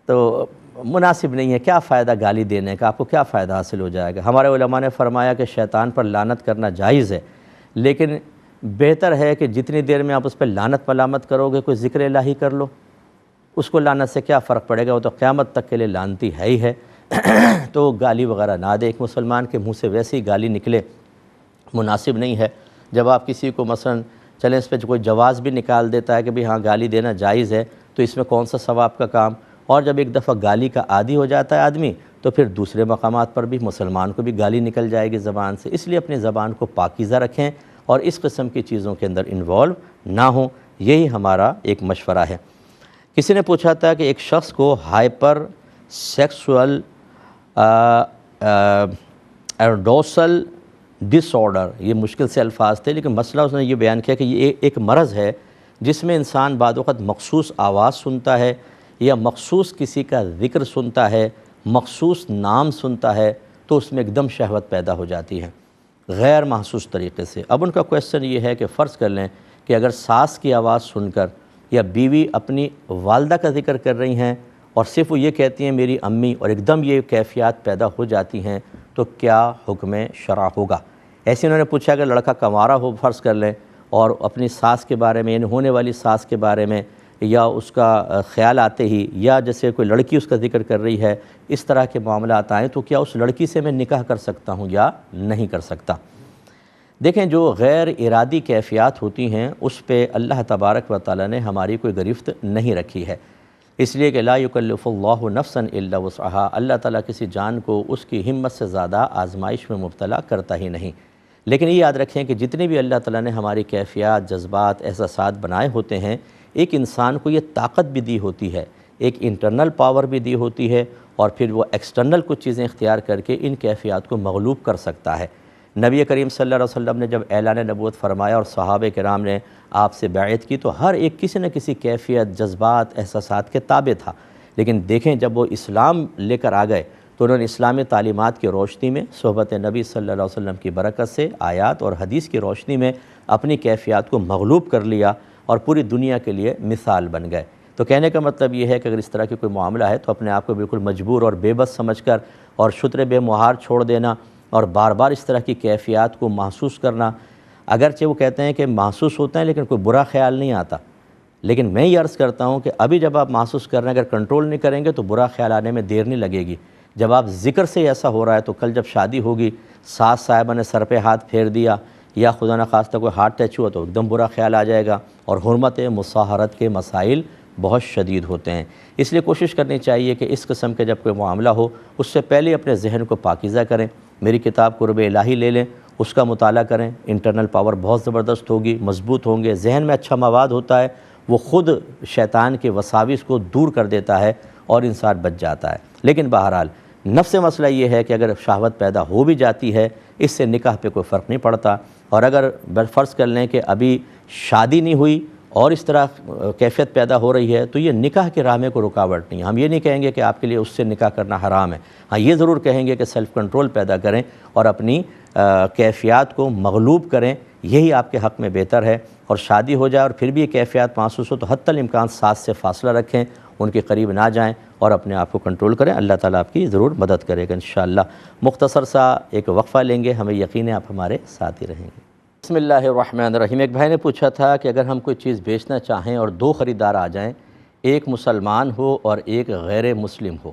Speaker 2: تو مناسب نہیں ہے، کیا فائدہ گالی دینے کا، آپ کو کیا فائدہ حاصل ہو جائے گا؟ ہمارے علماء نے فرمایا کہ شیطان پر لعنت کرنا جائز ہے، لیکن بہتر ہے کہ جتنی دیر میں آپ اس پہ لعنت ملامت کرو گے کوئی ذکر الہی کر لو، اس کو لعنت سے کیا فرق پڑے گا، وہ تو قیامت تک کے لیے لعنتی ہے ہی ہے۔ تو گالی وغیرہ نہ دے، ایک مسلمان کے منہ سے ویسے ہی گالی نکلے مناسب نہیں ہے۔ جب آپ کسی کو مثلا چلیں اس پہ کوئی جواز بھی نکال دیتا ہے کہ بھئی ہاں گالی دینا جائز ہے، تو اس میں کون سا ثواب کا کام، اور جب ایک دفعہ گالی کا عادی ہو جاتا ہے آدمی تو پھر دوسرے مقامات پر بھی مسلمان کو بھی گالی نکل جائے گی زبان سے۔ اس لیے اپنی زبان کو پاکیزہ رکھیں اور اس قسم کی چیزوں کے اندر انوالو نہ ہوں، یہی ہمارا ایک مشورہ ہے۔ کسی نے پوچھا تھا کہ ایک شخص کو ہائپر سیکسول ایروڈوسل ڈس آرڈر، یہ مشکل سے الفاظ تھے لیکن مسئلہ اس نے یہ بیان کیا کہ یہ ایک مرض ہے جس میں انسان بعض وقت مخصوص آواز سنتا ہے یا مخصوص کسی کا ذکر سنتا ہے، مخصوص نام سنتا ہے، تو اس میں ایک دم شہوت پیدا ہو جاتی ہے غیر محسوس طریقے سے۔ اب ان کا کویسچن یہ ہے کہ فرض کر لیں کہ اگر ساس کی آواز سن کر یا بیوی اپنی والدہ کا ذکر کر رہی ہیں اور صرف وہ یہ کہتی ہیں میری امی، اور ایک دم یہ کیفیات پیدا ہو جاتی ہیں، تو کیا حکم شرع ہوگا؟ ایسے انہوں نے پوچھا کہ لڑکا کنوارا ہو فرض کر لیں اور اپنی ساس کے بارے میں، یعنی ہونے والی ساس کے بارے میں یا اس کا خیال آتے ہی، یا جیسے کوئی لڑکی اس کا ذکر کر رہی ہے، اس طرح کے معاملات آئیں تو کیا اس لڑکی سے میں نکاح کر سکتا ہوں یا نہیں کر سکتا؟ دیکھیں، جو غیر ارادی کیفیات ہوتی ہیں اس پہ اللہ تبارک و تعالیٰ نے ہماری کوئی گرفت نہیں رکھی ہے، اس لیے کہ لا یکلف اللہ نفسا الا وسعها، اللہ تعالیٰ کسی جان کو اس کی ہمت سے زیادہ آزمائش میں مبتلا کرتا ہی نہیں۔ لیکن یہ یاد رکھیں کہ جتنے بھی اللہ تعالیٰ نے ہماری کیفیات، جذبات، احساسات بنائے ہوتے ہیں، ایک انسان کو یہ طاقت بھی دی ہوتی ہے، ایک انٹرنل پاور بھی دی ہوتی ہے، اور پھر وہ ایکسٹرنل کچھ چیزیں اختیار کر کے ان کیفیات کو مغلوب کر سکتا ہے۔ نبی کریم صلی اللہ علیہ وسلم نے جب اعلان نبوت فرمایا اور صحابہ کرام نے آپ سے بیعت کی تو ہر ایک کسی نہ کسی کیفیت، جذبات، احساسات کے تابع تھا، لیکن دیکھیں جب وہ اسلام لے کر آ گئے تو انہوں نے اسلامی تعلیمات کی روشنی میں، صحبت نبی صلی اللہ علیہ وسلم کی برکت سے، آیات اور حدیث کی روشنی میں اپنی کیفیات کو مغلوب کر لیا اور پوری دنیا کے لیے مثال بن گئے۔ تو کہنے کا مطلب یہ ہے کہ اگر اس طرح کی کوئی معاملہ ہے تو اپنے آپ کو بالکل مجبور اور بے بس سمجھ کر اور شتر بے مہار چھوڑ دینا اور بار بار اس طرح کی کیفیات کو محسوس کرنا، اگرچہ وہ کہتے ہیں کہ محسوس ہوتا ہے لیکن کوئی برا خیال نہیں آتا، لیکن میں یہ عرض کرتا ہوں کہ ابھی جب آپ محسوس کر رہے ہیں، اگر کنٹرول نہیں کریں گے تو برا خیال آنے میں دیر نہیں لگے گی۔ جب آپ ذکر سے ایسا ہو رہا ہے تو کل جب شادی ہوگی، ساس صاحبہ نے سر پہ ہاتھ پھیر دیا یا خدا نخواستہ کوئی ہاتھ ٹچ ہوا تو ایک دم برا خیال آ جائے گا، اور حرمت مصاہرت کے مسائل بہت شدید ہوتے ہیں۔ اس لیے کوشش کرنی چاہیے کہ اس قسم کے جب کوئی معاملہ ہو اس سے پہلے اپنے ذہن کو پاکیزہ کریں۔ میری کتاب قرب الہی لے لیں، اس کا مطالعہ کریں، انٹرنل پاور بہت زبردست ہوگی، مضبوط ہوں گے، ذہن میں اچھا مواد ہوتا ہے، وہ خود شیطان کے وساوس کو دور کر دیتا ہے اور انسان بچ جاتا ہے۔ لیکن بہرحال نفس مسئلہ یہ ہے کہ اگر شہوت پیدا ہو بھی جاتی ہے، اس سے نکاح پہ کوئی فرق نہیں پڑتا، اور اگر فرض کر لیں کہ ابھی شادی نہیں ہوئی اور اس طرح کیفیت پیدا ہو رہی ہے تو یہ نکاح کے راہ میں کوئی رکاوٹ نہیں ہے۔ ہم یہ نہیں کہیں گے کہ آپ کے لیے اس سے نکاح کرنا حرام ہے، ہاں یہ ضرور کہیں گے کہ سیلف کنٹرول پیدا کریں اور اپنی کیفیات کو مغلوب کریں، یہی آپ کے حق میں بہتر ہے۔ اور شادی ہو جائے اور پھر بھی یہ کیفیات محسوس ہو تو حتی الامکان ساتھ سے فاصلہ رکھیں، ان کے قریب نہ جائیں اور اپنے آپ کو کنٹرول کریں۔ اللہ تعالیٰ آپ کی ضرور مدد کرے گا انشاءاللہ۔ مختصر سا ایک وقفہ لیں گے، ہمیں یقین ہے آپ ہمارے ساتھ ہی رہیں گے۔ بسم اللہ الرحمن الرحیم۔ ایک بھائی نے پوچھا تھا کہ اگر ہم کوئی چیز بیچنا چاہیں اور دو خریدار آ جائیں، ایک مسلمان ہو اور ایک غیر مسلم ہو،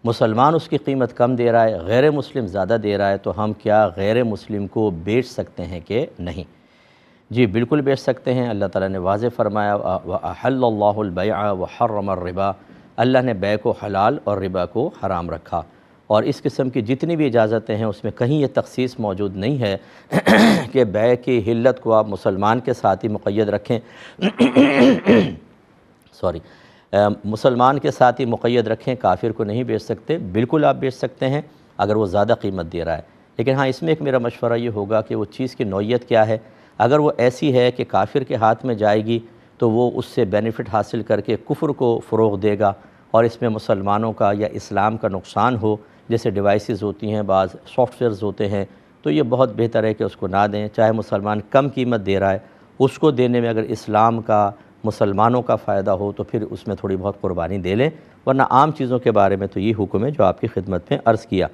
Speaker 2: مسلمان اس کی قیمت کم دے رہا ہے، غیر مسلم زیادہ دے رہا ہے، تو ہم کیا غیر مسلم کو بیچ سکتے ہیں کہ نہیں؟ جی بالکل بیچ سکتے ہیں۔ اللہ تعالیٰ نے واضح فرمایا وَأَحَلَّ اللَّهُ الْبَيْعَ وَحَرَّمَ الرِّبَا، اللہ نے بیع کو حلال اور ربا کو حرام رکھا، اور اس قسم کی جتنی بھی اجازتیں ہیں اس میں کہیں یہ تخصیص موجود نہیں ہے کہ بیع کی حلت کو آپ مسلمان کے ساتھ ہی مقید رکھیں مسلمان کے ساتھ ہی مقید رکھیں، کافر کو نہیں بیچ سکتے۔ بالکل آپ بیچ سکتے ہیں اگر وہ زیادہ قیمت دے رہا ہے، لیکن ہاں اس میں ایک میرا مشورہ یہ ہوگا کہ وہ چیز کی نوعیت کیا ہے۔ اگر وہ ایسی ہے کہ کافر کے ہاتھ میں جائے گی تو وہ اس سے بینیفٹ حاصل کر کے کفر کو فروغ دے گا، اور اس میں مسلمانوں کا یا اسلام کا نقصان ہو، جیسے ڈیوائسز ہوتی ہیں، بعض سافٹ ویئرز ہوتے ہیں، تو یہ بہت بہتر ہے کہ اس کو نہ دیں۔ چاہے مسلمان کم قیمت دے رہا ہے، اس کو دینے میں اگر اسلام کا مسلمانوں کا فائدہ ہو تو پھر اس میں تھوڑی بہت قربانی دے لیں، ورنہ عام چیزوں کے بارے میں تو یہ حکم ہے جو آپ کی خدمت میں عرض کیا۔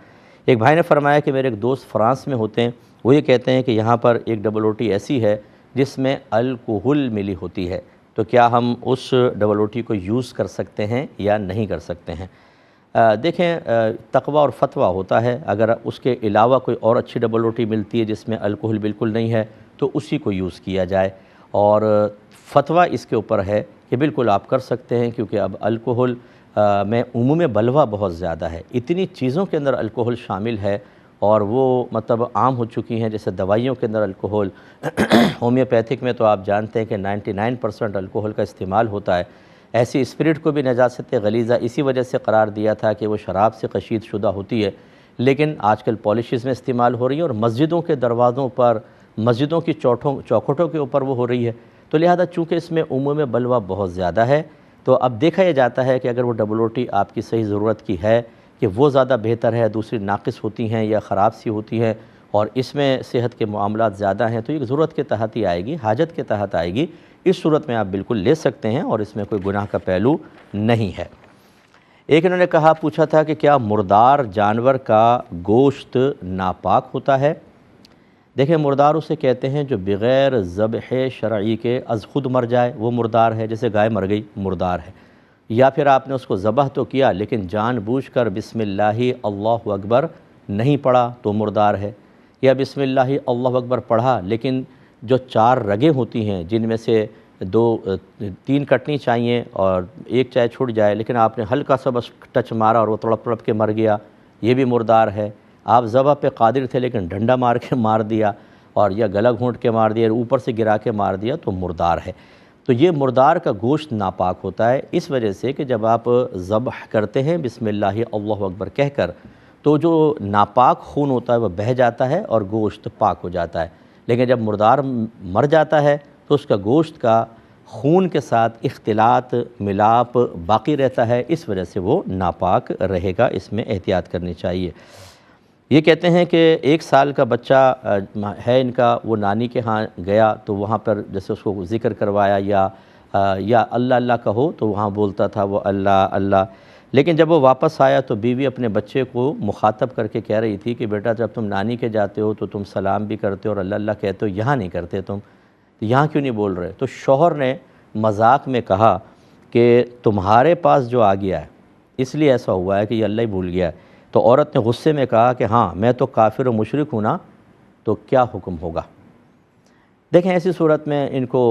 Speaker 2: ایک بھائی نے فرمایا کہ میرے ایک دوست فرانس میں ہوتے ہیں، وہ یہ کہتے ہیں کہ یہاں پر ایک ڈبل او ٹی ایسی ہے جس میں الکحل ملی ہوتی ہے، تو کیا ہم اس ڈبل او ٹی کو یوز کر سکتے ہیں یا نہیں کر سکتے ہیں؟ دیکھیں تقوی اور فتویٰ ہوتا ہے، اگر اس کے علاوہ کوئی اور اچھی ڈبل او ٹی ملتی ہے جس میں الکحل بالکل نہیں ہے تو اسی کو یوز کیا جائے، اور فتویٰ اس کے اوپر ہے کہ بالکل آپ کر سکتے ہیں، کیونکہ اب الکحل میں عموم بلوہ بہت زیادہ ہے، اتنی چیزوں کے اندر الکحل شامل ہے اور وہ مطلب عام ہو چکی ہیں، جیسے دوائیوں کے اندر الکحل ہومیوپیتھک میں تو آپ جانتے ہیں کہ 99% الکحل کا استعمال ہوتا ہے۔ ایسی اسپرٹ کو بھی نجاست غلیظہ اسی وجہ سے قرار دیا تھا کہ وہ شراب سے کشید شدہ ہوتی ہے، لیکن آج کل پالشز میں استعمال ہو رہی ہے اور مسجدوں کے دروازوں پر، مسجدوں کی چوکھٹوں کے اوپر وہ ہو رہی ہے، تو لہذا چونکہ اس میں عموم بلوہ بہت زیادہ ہے، تو اب دیکھا یہ جاتا ہے کہ اگر وہ ڈبل او ٹی آپ کی صحیح ضرورت کی ہے کہ وہ زیادہ بہتر ہے، دوسری ناقص ہوتی ہیں یا خراب سی ہوتی ہیں اور اس میں صحت کے معاملات زیادہ ہیں، تو یہ ضرورت کے تحت ہی آئے گی، حاجت کے تحت آئے گی، اس صورت میں آپ بالکل لے سکتے ہیں اور اس میں کوئی گناہ کا پہلو نہیں ہے۔ ایک انہوں نے پوچھا تھا کہ کیا مردار جانور کا گوشت ناپاک ہوتا ہے؟ دیکھیں مردار اسے کہتے ہیں جو بغیر ذبح شرعی کے از خود مر جائے، وہ مردار ہے، جیسے گائے مر گئی مردار ہے، یا پھر آپ نے اس کو ذبح تو کیا لیکن جان بوجھ کر بسم اللہ اللہ اکبر نہیں پڑھا تو مردار ہے، یا بسم اللہ اللہ اکبر پڑھا لیکن جو 4 رگیں ہوتی ہیں جن میں سے 3 کٹنی چاہیے اور ایک چاہے چھوٹ جائے، لیکن آپ نے ہلکا سا بس ٹچ مارا اور وہ تڑپ تڑپ کے مر گیا، یہ بھی مردار ہے۔ آپ ذبح پہ قادر تھے لیکن ڈنڈا مار کے مار دیا اور یا گلا گھونٹ کے مار دیا، اوپر سے گرا کے مار دیا تو مردار ہے۔ تو یہ مردار کا گوشت ناپاک ہوتا ہے اس وجہ سے کہ جب آپ ذبح کرتے ہیں بسم اللہ اللہ اکبر کہہ کر تو جو ناپاک خون ہوتا ہے وہ بہہ جاتا ہے اور گوشت پاک ہو جاتا ہے، لیکن جب مردار مر جاتا ہے تو اس کا گوشت کا خون کے ساتھ اختلاط ملاپ باقی رہتا ہے، اس وجہ سے وہ ناپاک رہے گا، اس میں احتیاط کرنی چاہیے۔ یہ کہتے ہیں کہ 1 سال کا بچہ ہے ان کا، وہ نانی کے ہاں گیا تو وہاں پر جیسے اس کو ذکر کروایا یا اللہ اللہ کہو تو وہاں بولتا تھا وہ اللہ اللہ، لیکن جب وہ واپس آیا تو بیوی اپنے بچے کو مخاطب کر کے کہہ رہی تھی کہ بیٹا جب تم نانی کے جاتے ہو تو تم سلام بھی کرتے ہو اور اللہ اللہ کہتے ہو، یہاں نہیں کرتے تم، یہاں کیوں نہیں بول رہے؟ تو شوہر نے مذاق میں کہا کہ تمہارے پاس جو آ گیا ہے اس لیے ایسا ہوا ہے کہ یہ اللہ ہی بھول گیا ہے۔ تو عورت نے غصے میں کہا کہ ہاں میں تو کافر و مشرک ہوں نا، تو کیا حکم ہوگا؟ دیکھیں ایسی صورت میں ان کو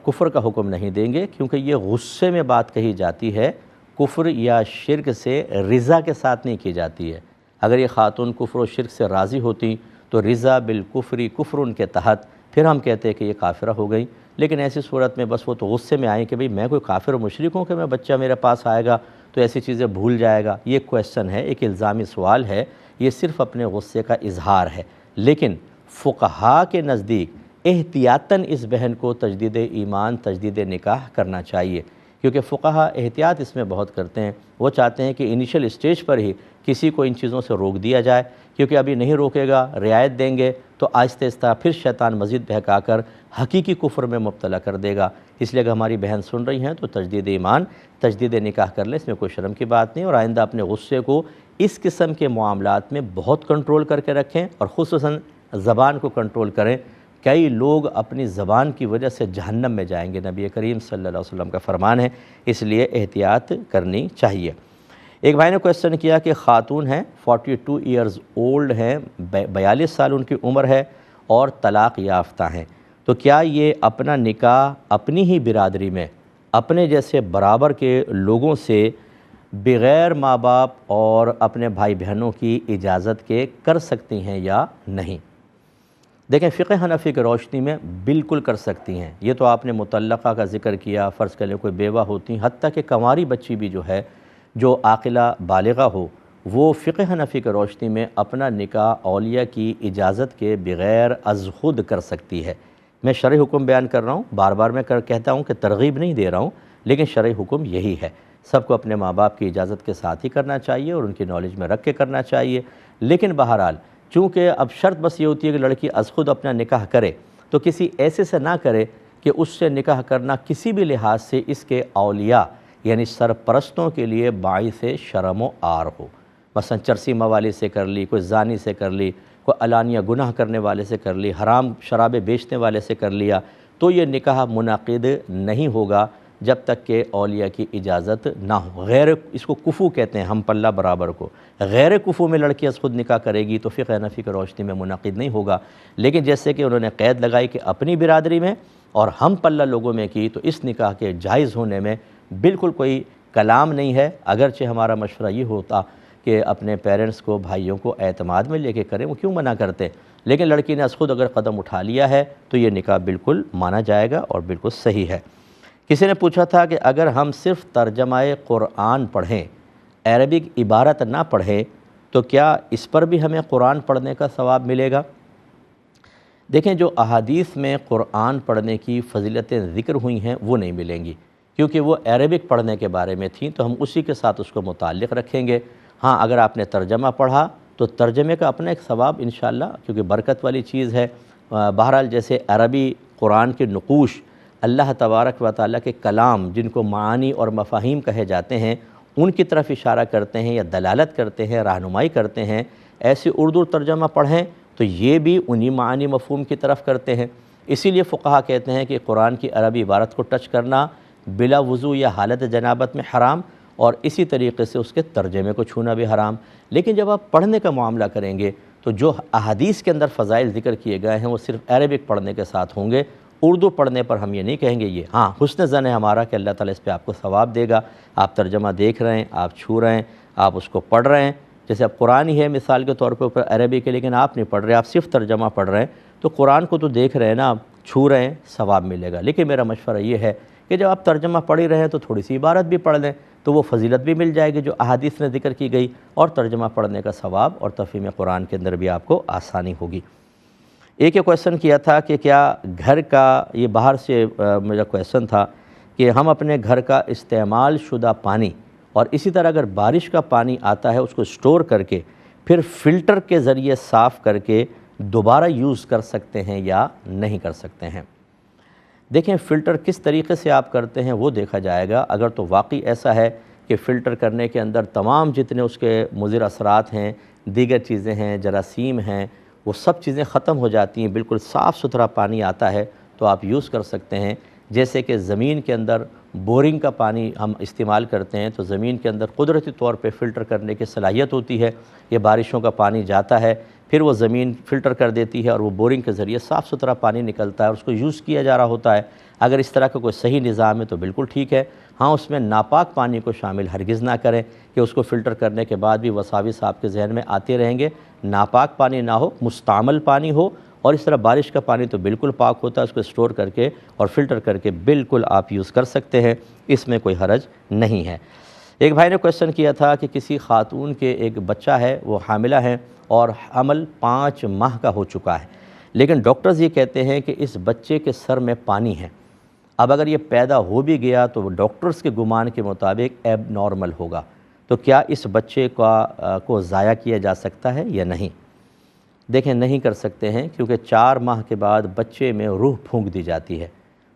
Speaker 2: کفر کا حکم نہیں دیں گے، کیونکہ یہ غصے میں بات کہی جاتی ہے، کفر یا شرک سے رضا کے ساتھ نہیں کی جاتی ہے۔ اگر یہ خاتون کفر و شرک سے راضی ہوتی تو رضا بالکفری کفر ان کے تحت پھر ہم کہتے ہیں کہ یہ کافرہ ہو گئی، لیکن ایسی صورت میں بس وہ تو غصے میں آئیں کہ بھئی میں کوئی کافر و مشرک ہوں کہ میں بچہ میرے پاس آئے گا تو ایسی چیزیں بھول جائے گا، یہ کویسچن ہے، ایک الزامی سوال ہے، یہ صرف اپنے غصے کا اظہار ہے۔ لیکن فقہاء کے نزدیک احتیاطاً اس بہن کو تجدید ایمان، تجدید نکاح کرنا چاہیے، کیونکہ فقہا احتیاط اس میں بہت کرتے ہیں۔ وہ چاہتے ہیں کہ انیشل اسٹیج پر ہی کسی کو ان چیزوں سے روک دیا جائے، کیونکہ ابھی نہیں روکے گا، رعایت دیں گے تو آہستہ آہستہ پھر شیطان مزید بہکا کر حقیقی کفر میں مبتلا کر دے گا۔ اس لیے اگر ہماری بہن سن رہی ہیں تو تجدید ایمان، تجدید نکاح کر لیں، اس میں کوئی شرم کی بات نہیں، اور آئندہ اپنے غصے کو اس قسم کے معاملات میں بہت کنٹرول کر کے رکھیں، اور خصوصاً زبان کو کنٹرول کریں۔ کئی لوگ اپنی زبان کی وجہ سے جہنم میں جائیں گے، نبی کریم صلی اللہ علیہ وسلم کا فرمان ہے، اس لیے احتیاط کرنی چاہیے۔ ایک بھائی نے کویسچن کیا کہ خاتون ہیں، 42 ایئرز اولڈ ہیں، 42 سال ان کی عمر ہے اور طلاق یافتہ ہیں، تو کیا یہ اپنا نکاح اپنی ہی برادری میں اپنے جیسے برابر کے لوگوں سے بغیر ماں باپ اور اپنے بھائی بہنوں کی اجازت کے کر سکتی ہیں یا نہیں؟ دیکھیں، فقہ حنفی کی روشنی میں بالکل کر سکتی ہیں۔ یہ تو آپ نے مطلقہ کا ذکر کیا، فرض کر لیں کوئی بیوہ ہوتی، حتیٰ کہ کنواری بچی بھی جو ہے، جو عاقلہ بالغہ ہو، وہ فقہ حنفی کی روشنی میں اپنا نکاح اولیاء کی اجازت کے بغیر از خود کر سکتی ہے۔ میں شرعی حکم بیان کر رہا ہوں، بار بار میں کہتا ہوں کہ ترغیب نہیں دے رہا ہوں، لیکن شرعی حکم یہی ہے۔ سب کو اپنے ماں باپ کی اجازت کے ساتھ ہی کرنا چاہیے اور ان کی نالج میں رکھ کے کرنا چاہیے، لیکن بہرحال چونکہ اب شرط بس یہ ہوتی ہے کہ لڑکی از خود اپنا نکاح کرے، تو کسی ایسے سے نہ کرے کہ اس سے نکاح کرنا کسی بھی لحاظ سے اس کے اولیاء یعنی سرپرستوں کے لیے باعث شرم و عار ہو۔ مثلا چرسی موالی سے کر لی، کوئی زانی سے کر لی، کوئی علانیہ گناہ کرنے والے سے کر لی، حرام شرابیں بیچنے والے سے کر لیا، تو یہ نکاح منعقد نہیں ہوگا جب تک کہ اولیاء کی اجازت نہ ہو۔ غیر، اس کو کفو کہتے ہیں، ہم پلہ برابر کو، غیر کفو میں لڑکی از خود نکاح کرے گی تو فقہ حنفی کی روشنی میں منعقد نہیں ہوگا۔ لیکن جیسے کہ انہوں نے قید لگائی کہ اپنی برادری میں اور ہم پلہ لوگوں میں کی، تو اس نکاح کے جائز ہونے میں بالکل کوئی کلام نہیں ہے، اگرچہ ہمارا مشورہ یہ ہوتا کہ اپنے پیرنٹس کو، بھائیوں کو اعتماد میں لے کے کریں، وہ کیوں منع کرتے، لیکن لڑکی نے از خود اگر قدم اٹھا لیا ہے تو یہ نکاح بالکل مانا جائے گا اور بالکل صحیح ہے۔ کسی نے پوچھا تھا کہ اگر ہم صرف ترجمہ قرآن پڑھیں، عربک عبارت نہ پڑھیں، تو کیا اس پر بھی ہمیں قرآن پڑھنے کا ثواب ملے گا؟ دیکھیں، جو احادیث میں قرآن پڑھنے کی فضیلتیں ذکر ہوئی ہیں وہ نہیں ملیں گی، کیونکہ وہ عربک پڑھنے کے بارے میں تھیں، تو ہم اسی کے ساتھ اس کو متعلق رکھیں گے۔ ہاں، اگر آپ نے ترجمہ پڑھا تو ترجمے کا اپنا ایک ثواب انشاءاللہ، کیونکہ برکت والی چیز ہے۔ بہرحال جیسے عربی قرآن کے نقوش، اللہ تبارک و تعالیٰ کے کلام جن کو معانی اور مفاہیم کہے جاتے ہیں، ان کی طرف اشارہ کرتے ہیں یا دلالت کرتے ہیں، رہنمائی کرتے ہیں، ایسے اردو ترجمہ پڑھیں تو یہ بھی انہی معانی مفہوم کی طرف کرتے ہیں۔ اسی لیے فقہا کہتے ہیں کہ قرآن کی عربی عبارت کو ٹچ کرنا بلا وضو یا حالت جنابت میں حرام، اور اسی طریقے سے اس کے ترجمے کو چھونا بھی حرام۔ لیکن جب آپ پڑھنے کا معاملہ کریں گے تو جو احادیث کے اندر فضائل ذکر کیے گئے ہیں وہ صرف عربک پڑھنے کے ساتھ ہوں گے، اردو پڑھنے پر ہم یہ نہیں کہیں گے۔ یہ ہاں حسن ظن ہے ہمارا کہ اللہ تعالیٰ اس پہ آپ کو ثواب دے گا، آپ ترجمہ دیکھ رہے ہیں، آپ چھو رہے ہیں، آپ اس کو پڑھ رہے ہیں۔ جیسے اب قرآن ہی ہے مثال کے طور پہ اوپر عربی کے، لیکن آپ نہیں پڑھ رہے، آپ صرف ترجمہ پڑھ رہے ہیں، تو قرآن کو تو دیکھ رہے ہیں نا، آپ چھو رہے ہیں، ثواب ملے گا۔ لیکن میرا مشورہ یہ ہے کہ جب آپ ترجمہ پڑھ ہی رہے ہیں تو تھوڑی سی عبارت بھی پڑھ لیں، تو وہ فضیلت بھی مل جائے گی جو احادیث میں ذکر کی گئی، اور ترجمہ پڑھنے کا ثواب اور تفہیم قرآن کے اندر بھی آپ کو آسانی ہوگی۔ ایک کویسچن کیا تھا کہ کیا گھر کا، یہ باہر سے میرا کویسچن تھا کہ ہم اپنے گھر کا استعمال شدہ پانی اور اسی طرح اگر بارش کا پانی آتا ہے اس کو سٹور کر کے پھر فلٹر کے ذریعے صاف کر کے دوبارہ یوز کر سکتے ہیں یا نہیں کر سکتے ہیں؟ دیکھیں، فلٹر کس طریقے سے آپ کرتے ہیں وہ دیکھا جائے گا۔ اگر تو واقعی ایسا ہے کہ فلٹر کرنے کے اندر تمام جتنے اس کے مضر اثرات ہیں، دیگر چیزیں ہیں، جراثیم ہیں، وہ سب چیزیں ختم ہو جاتی ہیں، بالکل صاف ستھرا پانی آتا ہے تو آپ یوز کر سکتے ہیں۔ جیسے کہ زمین کے اندر بورنگ کا پانی ہم استعمال کرتے ہیں تو زمین کے اندر قدرتی طور پہ فلٹر کرنے کی صلاحیت ہوتی ہے، یہ بارشوں کا پانی جاتا ہے، پھر وہ زمین فلٹر کر دیتی ہے اور وہ بورنگ کے ذریعے صاف ستھرا پانی نکلتا ہے اور اس کو یوز کیا جا رہا ہوتا ہے۔ اگر اس طرح کا کوئی صحیح نظام ہے تو بالکل ٹھیک ہے۔ ہاں، اس میں ناپاک پانی کو شامل ہرگز نہ کریں کہ اس کو فلٹر کرنے کے بعد بھی وساوس آپ کے ذہن میں آتے رہیں گے۔ ناپاک پانی نہ ہو، مستعمل پانی ہو، اور اس طرح بارش کا پانی تو بالکل پاک ہوتا ہے، اس کو اسٹور کر کے اور فلٹر کر کے بالکل آپ یوز کر سکتے ہیں، اس میں کوئی حرج نہیں ہے۔ ایک بھائی نے کویسچن کیا تھا کہ کسی خاتون کے ایک بچہ ہے، وہ حاملہ ہیں اور حمل 5 ماہ کا ہو چکا ہے، لیکن ڈاکٹرز یہ کہتے ہیں کہ اس بچے کے سر میں پانی ہے. اب اگر یہ پیدا ہو بھی گیا تو ڈاکٹرز کے گمان کے مطابق ایب نارمل ہوگا. تو کیا اس بچے کو ضائع کیا جا سکتا ہے یا نہیں؟ دیکھیں نہیں کر سکتے ہیں، کیونکہ 4 ماہ کے بعد بچے میں روح پھونک دی جاتی ہے.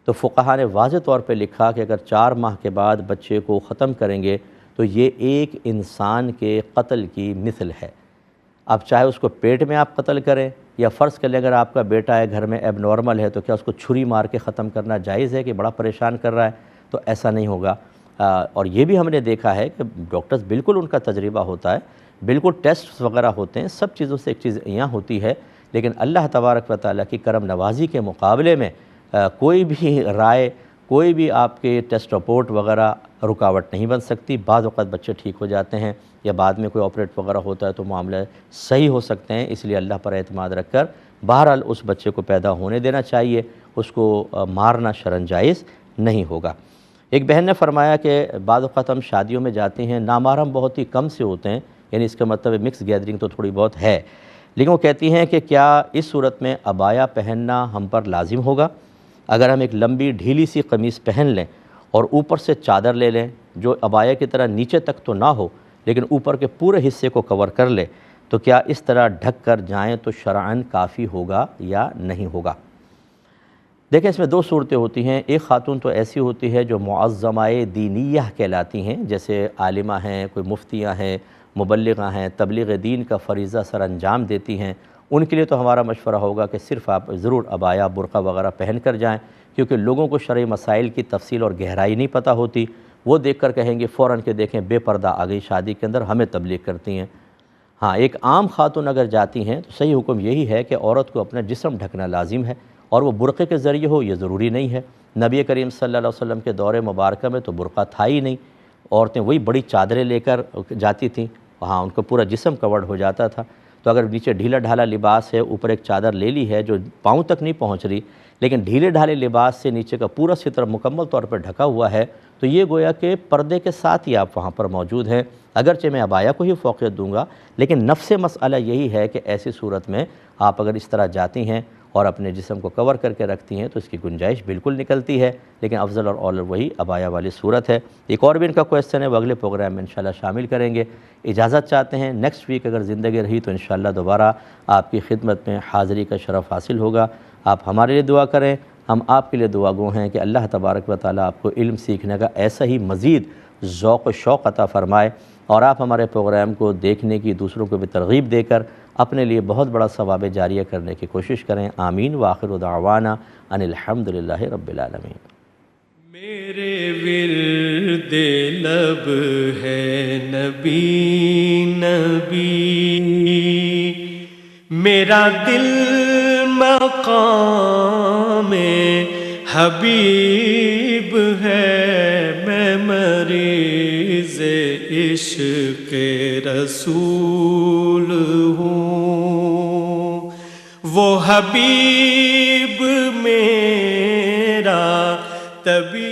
Speaker 2: تو فقہا نے واضح طور پہ لکھا کہ اگر 4 ماہ کے بعد بچے کو ختم کریں گے تو یہ ایک انسان کے قتل کی مثل ہے. اب چاہے اس کو پیٹ میں آپ قتل کریں، یا فرض کر لیں اگر آپ کا بیٹا ہے گھر میں ایب نارمل ہے، تو کیا اس کو چھری مار کے ختم کرنا جائز ہے کہ بڑا پریشان کر رہا ہے؟ تو ایسا نہیں ہوگا. اور یہ بھی ہم نے دیکھا ہے کہ ڈاکٹرز بالکل ان کا تجربہ ہوتا ہے، بالکل ٹیسٹ وغیرہ ہوتے ہیں، سب چیزوں سے ایک چیز یہاں ہوتی ہے. لیکن اللہ تبارک و تعالیٰ کی کرم نوازی کے مقابلے میں کوئی بھی رائے، کوئی بھی آپ کے ٹیسٹ رپورٹ وغیرہ رکاوٹ نہیں بن سکتی. بعض اوقات بچے ٹھیک ہو جاتے ہیں، یا بعد میں کوئی آپریٹ وغیرہ ہوتا ہے تو معاملہ صحیح ہو سکتے ہیں. اس لیے اللہ پر اعتماد رکھ کر بہرحال اس بچے کو پیدا ہونے دینا چاہیے، اس کو مارنا شرعاً جائز نہیں ہوگا. ایک بہن نے فرمایا کہ بعض اوقات ہم شادیوں میں جاتے ہیں، نامحرم بہت ہی کم سے ہوتے ہیں، یعنی اس کا مطلب مکس گیدرنگ تو تھوڑی بہت ہے، لیکن وہ کہتی ہیں کہ کیا اس صورت میں عبایا پہننا ہم پر لازم ہوگا؟ اگر ہم ایک لمبی ڈھیلی سی قمیص پہن لیں اور اوپر سے چادر لے لیں جو عبایا کی طرح نیچے تک تو نہ ہو لیکن اوپر کے پورے حصے کو کور کر لے، تو کیا اس طرح ڈھک کر جائیں تو شرعاً کافی ہوگا یا نہیں ہوگا؟ دیکھیں اس میں 2 صورتیں ہوتی ہیں. ایک خاتون تو ایسی ہوتی ہے جو معظمہ دینیہ کہلاتی ہیں، جیسے عالمہ ہیں، کوئی مفتیاں ہیں، مبلغہ ہیں، تبلیغ دین کا فریضہ سر انجام دیتی ہیں. ان کے لیے تو ہمارا مشورہ ہوگا کہ صرف آپ ضرور عبایا برقع وغیرہ پہن کر جائیں، کیونکہ لوگوں کو شرعی مسائل کی تفصیل اور گہرائی نہیں پتہ ہوتی. وہ دیکھ کر کہیں گے فوراً کہ دیکھیں بے پردہ آ گئی شادی کے اندر، ہمیں تبلیغ کرتی ہیں. ہاں ایک عام خاتون اگر جاتی ہیں تو صحیح حکم یہی ہے کہ عورت کو اپنا جسم ڈھکنا لازم ہے، اور وہ برقعے کے ذریعے ہو یہ ضروری نہیں ہے. نبی کریم صلی اللہ علیہ وسلم کے دور مبارکہ میں تو برقع تھا ہی نہیں، عورتیں وہی بڑی چادریں لے کر جاتی تھیں، وہاں ان کا پورا جسم کورڈ ہو جاتا تھا. تو اگر نیچے ڈھیلا ڈھالا لباس ہے، اوپر ایک چادر لے لی ہے جو پاؤں تک نہیں پہنچ رہی، لیکن ڈھیلے ڈھالے لباس سے نیچے کا پورا ستر مکمل طور پر ڈھکا ہوا ہے، تو یہ گویا کہ پردے کے ساتھ ہی آپ وہاں پر موجود ہیں. اگرچہ میں عبایا کو ہی فوقیت دوں گا، لیکن نفس مسئلہ یہی ہے کہ ایسی صورت میں آپ اگر اس طرح جاتی ہیں اور اپنے جسم کو کور کر کے رکھتی ہیں تو اس کی گنجائش بالکل نکلتی ہے. لیکن افضل اور اول وہی عبایا والی صورت ہے. ایک اور بھی ان کا کویسچن ہے، وہ اگلے پروگرام میں انشاءاللہ شامل کریں گے. اجازت چاہتے ہیں، نیکسٹ ویک اگر زندگی رہی تو انشاءاللہ دوبارہ آپ کی خدمت میں حاضری کا شرف حاصل ہوگا. آپ ہمارے لیے دعا کریں، ہم آپ کے لیے دعا گو ہیں کہ اللہ تبارک و تعالیٰ آپ کو علم سیکھنے کا ایسا ہی مزید ذوق و شوق عطا فرمائے، اور آپ ہمارے پروگرام کو دیکھنے کی، دوسروں کو بھی ترغیب دے کر اپنے لیے بہت بڑا ثواب جاریہ کرنے کی کوشش کریں. آمین. وآخر دعوانا ان الحمدللہ رب العالمین.
Speaker 1: میرے ورد لب ہے نبی نبی، میرا دل مقام حبیب ہے، میں مریض عشق رسول ہوں. وہ حبیب میرا طبیب